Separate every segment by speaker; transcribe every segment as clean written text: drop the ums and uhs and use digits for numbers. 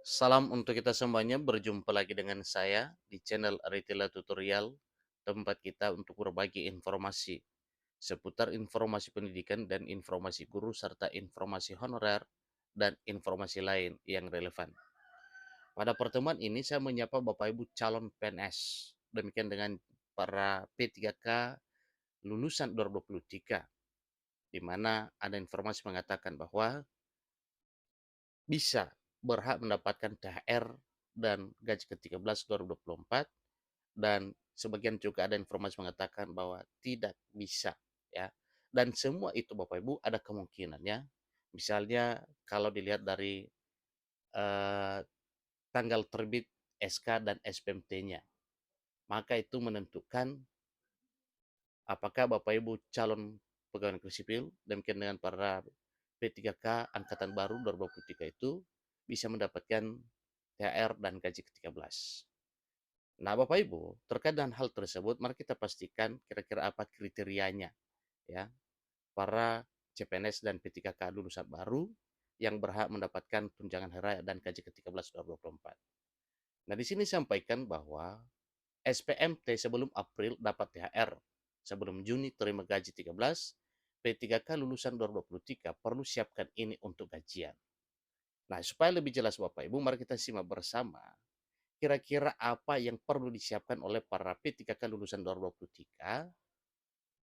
Speaker 1: Salam untuk kita semuanya, berjumpa lagi dengan saya di channel Aritila Tutorial, tempat kita untuk berbagi informasi seputar informasi pendidikan dan informasi guru serta informasi honorer dan informasi lain yang relevan. Pada pertemuan ini saya menyapa Bapak Ibu calon PNS, demikian dengan para P3K lulusan 2023, di mana ada informasi mengatakan bahwa bisa berhak mendapatkan THR dan gaji ke-13 2024, dan sebagian juga ada informasi mengatakan bahwa tidak bisa, ya. Dan semua itu Bapak Ibu ada kemungkinannya. Misalnya kalau dilihat dari eh, tanggal terbit SK dan SPMT-nya, maka itu menentukan apakah Bapak Ibu calon pegawai negeri sipil demikian dengan para P3K angkatan baru 2023 itu bisa mendapatkan THR dan gaji ke-13. Nah, Bapak Ibu, terkait dengan hal tersebut, mari kita pastikan kira-kira apa kriterianya, ya, para CPNS dan P3K lulusan baru yang berhak mendapatkan tunjangan hari raya dan gaji ke-13 2024. Nah, di sini sampaikan bahwa SPMT sebelum April dapat THR, sebelum Juni terima gaji 13, P3K lulusan 2023 perlu siapkan ini untuk gajian. Nah, supaya lebih jelas Bapak Ibu, mari kita simak bersama kira-kira apa yang perlu disiapkan oleh para P3K lulusan 2023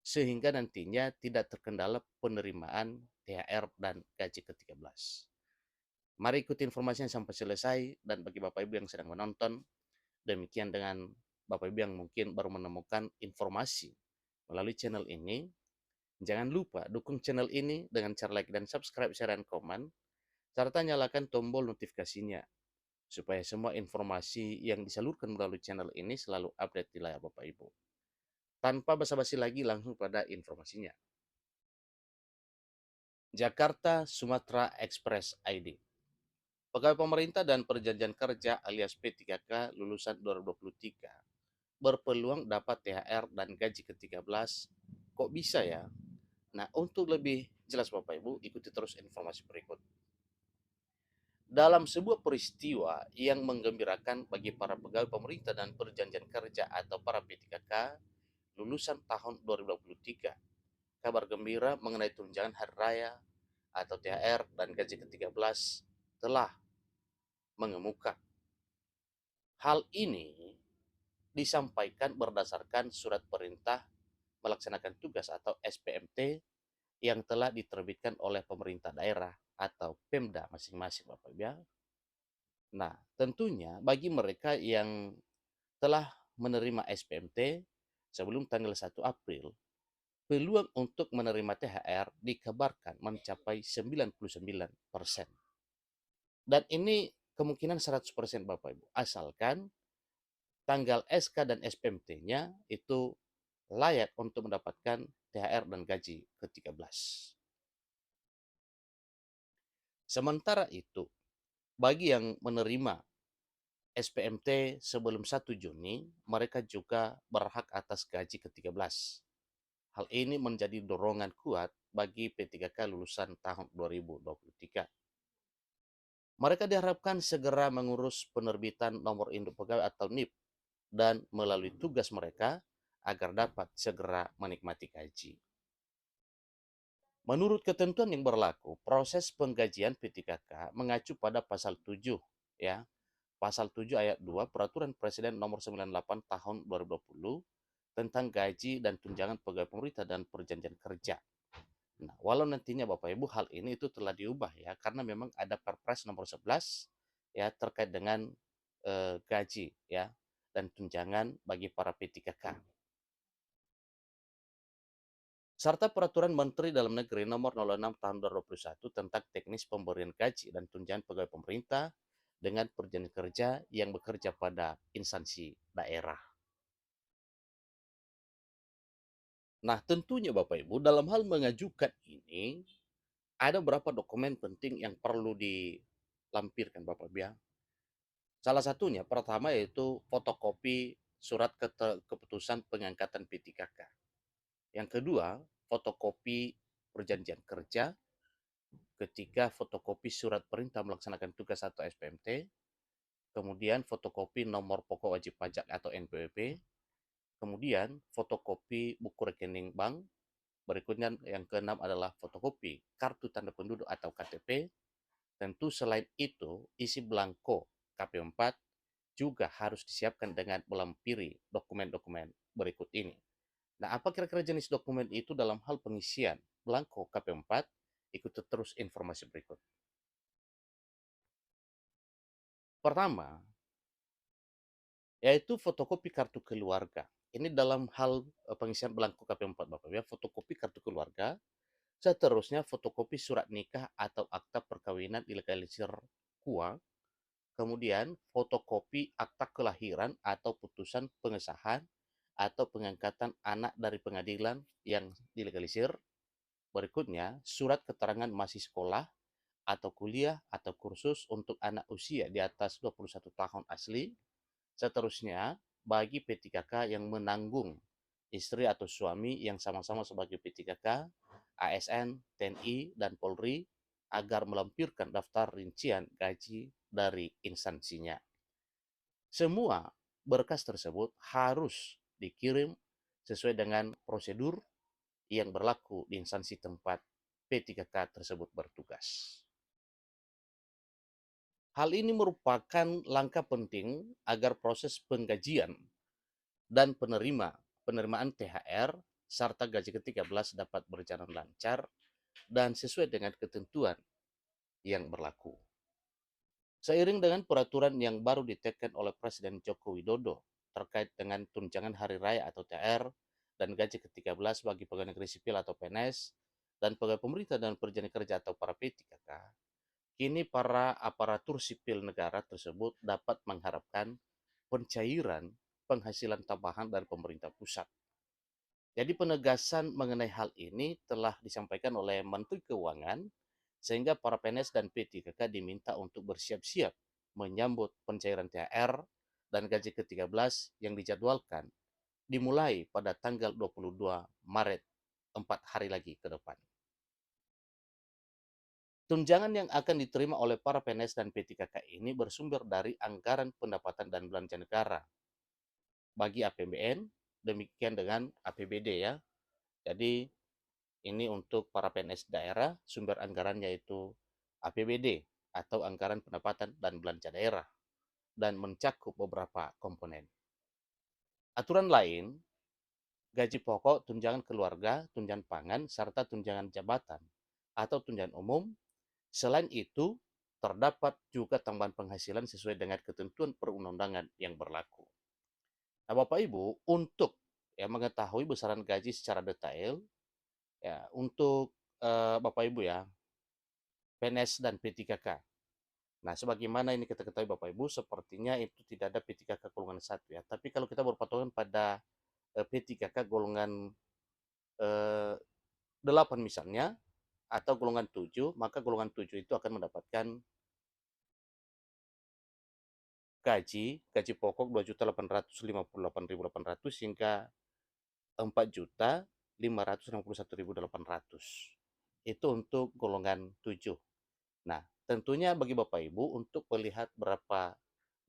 Speaker 1: sehingga nantinya tidak terkendala penerimaan THR dan gaji ke-13. Mari ikuti informasinya sampai selesai, dan bagi Bapak Ibu yang sedang menonton, demikian dengan Bapak Ibu yang mungkin baru menemukan informasi melalui channel ini, jangan lupa dukung channel ini dengan cara like dan subscribe, share, dan komen, serta nyalakan tombol notifikasinya supaya semua informasi yang disalurkan melalui channel ini selalu update di layar Bapak Ibu. Tanpa basa-basi lagi, langsung pada informasinya. Jakarta Sumatera Express ID. Pegawai pemerintah dan perjanjian kerja alias P3K lulusan 2023 berpeluang dapat THR dan gaji ke-13. Kok bisa ya? Nah, untuk lebih jelas Bapak Ibu, ikuti terus informasi berikut. Dalam sebuah peristiwa yang menggembirakan bagi para pegawai pemerintah dan perjanjian kerja atau para P3K lulusan tahun 2023, kabar gembira mengenai tunjangan hari raya atau THR dan gaji ke-13 telah mengemuka. Hal ini disampaikan berdasarkan surat perintah melaksanakan tugas atau SPMT yang telah diterbitkan oleh pemerintah daerah atau Pemda masing-masing Bapak Ibu. Nah, tentunya bagi mereka yang telah menerima SPMT sebelum tanggal 1 April, peluang untuk menerima THR dikabarkan mencapai 99%. Dan ini kemungkinan 100% Bapak Ibu, asalkan tanggal SK dan SPMT-nya itu layak untuk mendapatkan THR dan gaji ke-13. Sementara itu, bagi yang menerima SPMT sebelum 1 Juni, mereka juga berhak atas gaji ke-13. Hal ini menjadi dorongan kuat bagi P3K lulusan tahun 2023. Mereka diharapkan segera mengurus penerbitan nomor induk pegawai atau NIP dan melalui tugas mereka agar dapat segera menikmati gaji. Menurut ketentuan yang berlaku, proses penggajian P3K mengacu pada pasal 7, ya. Pasal 7 ayat 2 Peraturan Presiden nomor 98 tahun 2020 tentang gaji dan tunjangan pegawai pemerintah dan perjanjian kerja. Nah, walau nantinya Bapak Ibu hal ini itu telah diubah, ya, karena memang ada Perpres nomor 11, ya, terkait dengan gaji, ya, dan tunjangan bagi para P3K. Serta Peraturan Menteri Dalam Negeri Nomor 06 Tahun 2021 tentang teknis pemberian gaji dan tunjangan pegawai pemerintah dengan perjanjian kerja yang bekerja pada instansi daerah. Nah, tentunya Bapak Ibu, dalam hal mengajukan ini, ada beberapa dokumen penting yang perlu dilampirkan Bapak Ibu, ya. Salah satunya, pertama yaitu fotokopi surat keputusan pengangkatan P3K. Yang kedua, fotokopi perjanjian kerja. Ketiga, fotokopi surat perintah melaksanakan tugas atau SPMT. kemudian fotokopi nomor pokok wajib pajak atau NPWP, kemudian fotokopi buku rekening bank, berikutnya yang keenam adalah fotokopi kartu tanda penduduk atau KTP. Tentu selain itu, isi belangko KP4 juga harus disiapkan dengan melampiri dokumen-dokumen berikut ini. Nah, apa kira-kira jenis dokumen itu dalam hal pengisian belangko KP4? Ikuti terus informasi berikut. Pertama, yaitu fotokopi kartu keluarga. Ini dalam hal pengisian belangko KP4 Bapak ya, fotokopi kartu keluarga. Seterusnya fotokopi surat nikah atau akta perkawinan ilegalisir KUA. Kemudian fotokopi akta kelahiran atau putusan pengesahan atau pengangkatan anak dari pengadilan yang dilegalisir. Berikutnya, surat keterangan masih sekolah atau kuliah atau kursus untuk anak usia di atas 21 tahun asli. Seterusnya, bagi P3K yang menanggung istri atau suami yang sama-sama sebagai P3K, ASN, TNI, dan Polri agar melampirkan daftar rincian gaji dari instansinya. Semua berkas tersebut harus dikirim sesuai dengan prosedur yang berlaku di instansi tempat P3K tersebut bertugas. Hal ini merupakan langkah penting agar proses penggajian dan penerimaan THR serta gaji ke-13 dapat berjalan lancar dan sesuai dengan ketentuan yang berlaku. Seiring dengan peraturan yang baru ditekan oleh Presiden Joko Widodo terkait dengan tunjangan hari raya atau THR dan gaji ke-13 bagi pegawai negeri sipil atau PNS dan pegawai pemerintah dan pekerjaan kerja atau para P3K, kini para aparatur sipil negara tersebut dapat mengharapkan pencairan penghasilan tambahan dari pemerintah pusat. Jadi penegasan mengenai hal ini telah disampaikan oleh Menteri Keuangan sehingga para PNS dan P3K diminta untuk bersiap-siap menyambut pencairan THR dan gaji ke-13 yang dijadwalkan dimulai pada tanggal 22 Maret, 4 hari lagi ke depan. Tunjangan yang akan diterima oleh para PNS dan P3K ini bersumber dari anggaran pendapatan dan belanja negara bagi APBN, demikian dengan APBD ya. Jadi ini untuk para PNS daerah, sumber anggarannya yaitu APBD atau anggaran pendapatan dan belanja daerah dan mencakup beberapa komponen. Aturan lain, gaji pokok, tunjangan keluarga, tunjangan pangan, serta tunjangan jabatan atau tunjangan umum. Selain itu, terdapat juga tambahan penghasilan sesuai dengan ketentuan perundang-undangan yang berlaku. Nah, Bapak Ibu, untuk mengetahui besaran gaji secara detail, ya untuk Bapak Ibu ya, PNS dan P3K. Nah, sebagaimana ini kita ketahui Bapak Ibu, sepertinya itu tidak ada P3K golongan 1 ya. Tapi kalau kita berpatokan pada P3K golongan 8 misalnya, atau golongan 7, maka golongan 7 itu akan mendapatkan gaji pokok 2.858.800 hingga 4.561.800. Itu untuk golongan 7. Nah, tentunya bagi Bapak Ibu untuk melihat berapa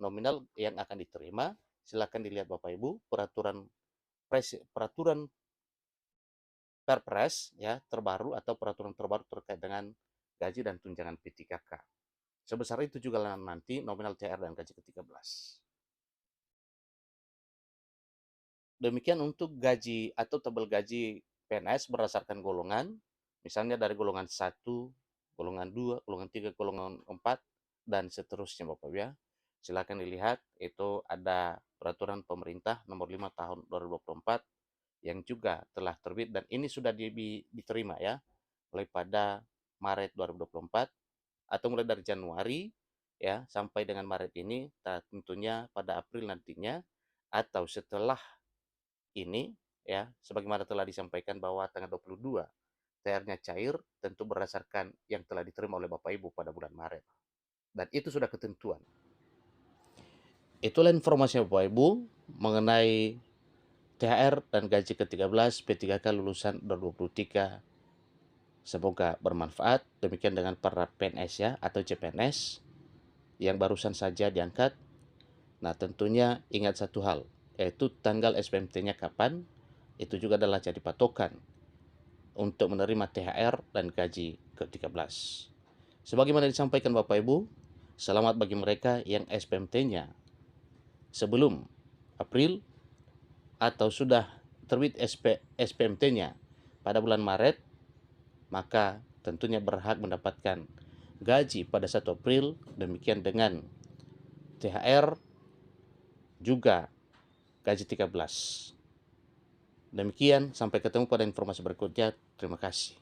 Speaker 1: nominal yang akan diterima, silakan dilihat Bapak Ibu peraturan Perpres ya terbaru atau peraturan terbaru terkait dengan gaji dan tunjangan P3K. Sebesar itu juga nanti nominal THR dan gaji ke-13. Demikian untuk gaji atau tabel gaji PNS berdasarkan golongan, misalnya dari golongan 1, golongan 2, golongan 3, golongan 4, dan seterusnya Bapak ya. Silakan dilihat, itu ada peraturan pemerintah nomor 5 tahun 2024 yang juga telah terbit dan ini sudah diterima ya mulai pada Maret 2024 atau mulai dari Januari ya sampai dengan Maret ini tentunya pada April nantinya atau setelah ini ya sebagaimana telah disampaikan bahwa tanggal 22 THR-nya cair tentu berdasarkan yang telah diterima oleh Bapak Ibu pada bulan Maret dan itu sudah ketentuan. Itulah informasi Bapak Ibu mengenai THR dan gaji ke-13 P3K lulusan 2023. Semoga bermanfaat. Demikian dengan para PNS ya atau CPNS yang barusan saja diangkat. Nah, tentunya ingat satu hal, yaitu tanggal SPMT-nya kapan, itu juga adalah jadi patokan untuk menerima THR dan gaji ke-13. Sebagaimana disampaikan Bapak Ibu, selamat bagi mereka yang SPMT-nya sebelum April atau sudah terbit SPMT-nya pada bulan Maret, maka tentunya berhak mendapatkan gaji pada 1 April, demikian dengan THR juga gaji 13. Demikian, sampai ketemu pada informasi berikutnya. Terima kasih.